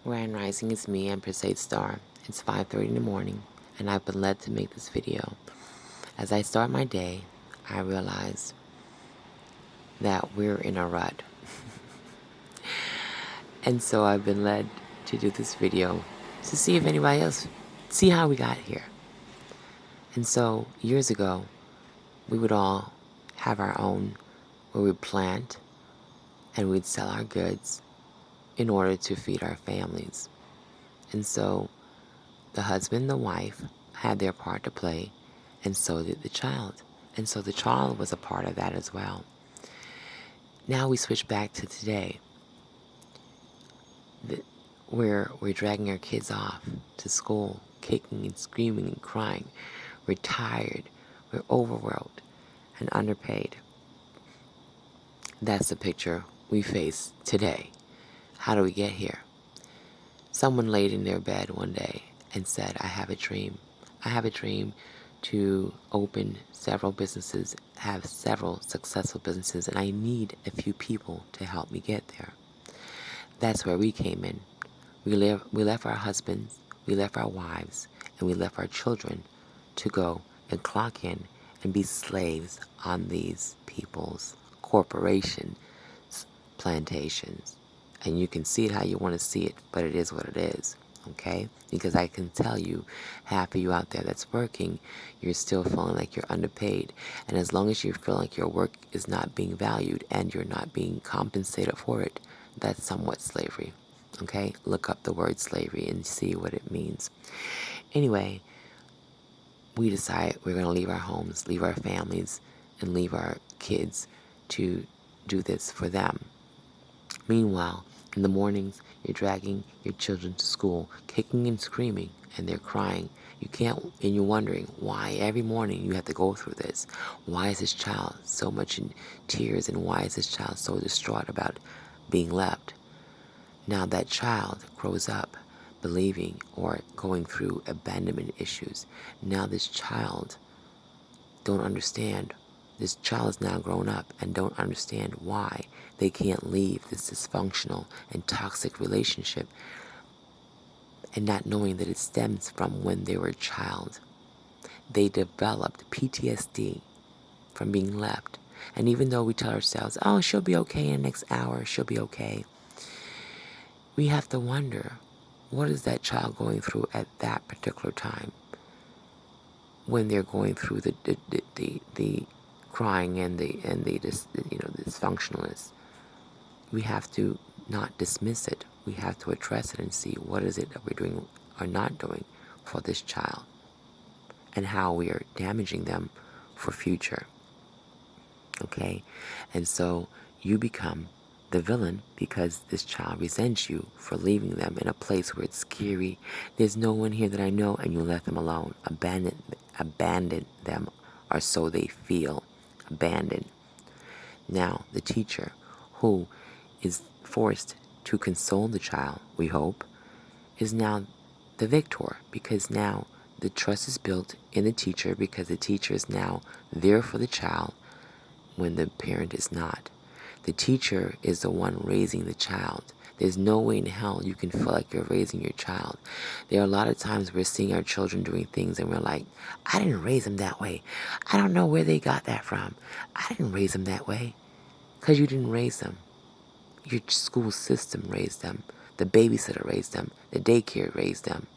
Grand Rising is me, Empress 8 Star. It's 5:30 in the morning, and I've been led to make this video. As I start my day, I realize that we're in a rut. And so I've been led to do this video to see if anybody else, see how we got here. And so years ago, we would all have our own, where we'd plant and we'd sell our goods in order to feed our families. And so the husband and the wife had their part to play, and so did the child. And so the child was a part of that as well. Now we switch back to today, where we're dragging our kids off to school, kicking and screaming and crying. We're tired, we're overworked and underpaid. That's the picture we face today. How do we get here? Someone laid in their bed one day and said, I have a dream. I have a dream to open several businesses, have several successful businesses, and I need a few people to help me get there. That's where we came in. We left our husbands, we left our wives, and we left our children to go and clock in and be slaves on these people's corporation plantations. And you can see it how you want to see it, but it is what it is, okay? Because I can tell you, half of you out there that's working, you're still feeling like you're underpaid. And as long as you feel like your work is not being valued and you're not being compensated for it, that's somewhat slavery, okay? Look up the word slavery and see what it means. Anyway, we decide we're going to leave our homes, leave our families, and leave our kids to do this for them. Meanwhile, in the mornings, you're dragging your children to school, kicking and screaming, and they're crying. You can't, and you're wondering why every morning you have to go through this. Why is this child so much in tears, and why is this child so distraught about being left? Now that child grows up believing or going through abandonment issues. Now this child don't understand. This child is now grown up and don't understand why they can't leave this dysfunctional and toxic relationship, and not knowing that it stems from when they were a child. They developed PTSD from being left. And even though we tell ourselves, oh, she'll be okay in the next hour, she'll be okay, we have to wonder, what is that child going through at that particular time when they're going through the crying and the dysfunctionalness? We have to not dismiss it. We have to address it and see what is it that we're doing or not doing for this child, and how we are damaging them for future. Okay? And so you become the villain because this child resents you for leaving them in a place where it's scary. There's no one here that I know, and you let them alone. Abandon them, or so they feel. Abandoned. Now, the teacher, who is forced to console the child, we hope, is now the victor, because now the trust is built in the teacher, because the teacher is now there for the child when the parent is not. The teacher is the one raising the child. There's no way in hell you can feel like you're raising your child. There are a lot of times we're seeing our children doing things and we're like, I didn't raise them that way. I don't know where they got that from. I didn't raise them that way. Because you didn't raise them. Your school system raised them. The babysitter raised them. The daycare raised them.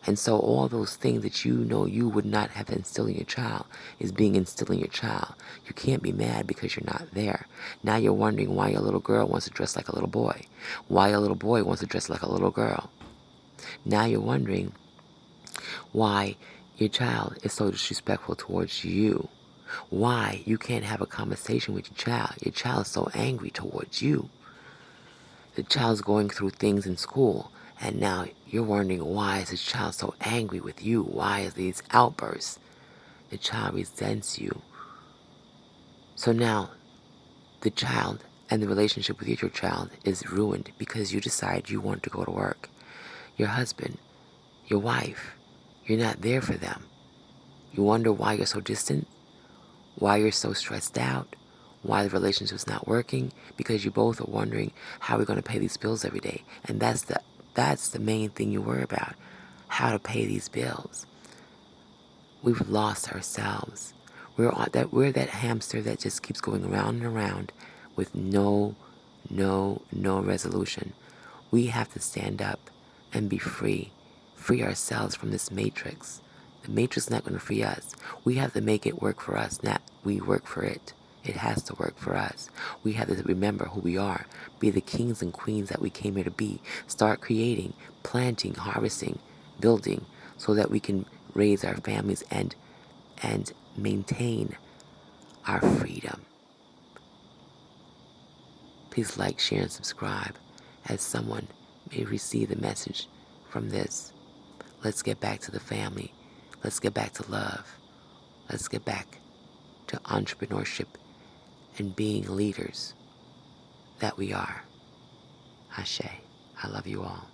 And so all those things that you know you would not have instilled in your child is being instilled in your child. You can't be mad because you're not there. Now you're wondering why your little girl wants to dress like a little boy. Why your little boy wants to dress like a little girl. Now you're wondering why your child is so disrespectful towards you. Why you can't have a conversation with your child. Your child is so angry towards you. The child's going through things in school, and now you're wondering, why is this child so angry with you? Why is these outbursts? The child resents you. So now the child and the relationship with your child is ruined because you decide you want to go to work. Your husband, your wife, you're not there for them. You wonder why you're so distant, why you're so stressed out, why the relationship's not working, because you both are wondering how we're going to pay these bills every day. And that's the That's the main thing you worry about. How to pay these bills. We've lost ourselves. We're that hamster that just keeps going around and around with no resolution. We have to stand up and be free. Free ourselves from this matrix. The matrix is not going to free us. We have to make it work for us, not we work for it. It has to work for us. We have to remember who we are. Be the kings and queens that we came here to be. Start creating, planting, harvesting, building, so that we can raise our families and maintain our freedom. Please like, share, and subscribe as someone may receive the message from this. Let's get back to the family. Let's get back to love. Let's get back to entrepreneurship and being leaders that we are. Ashe. I love you all.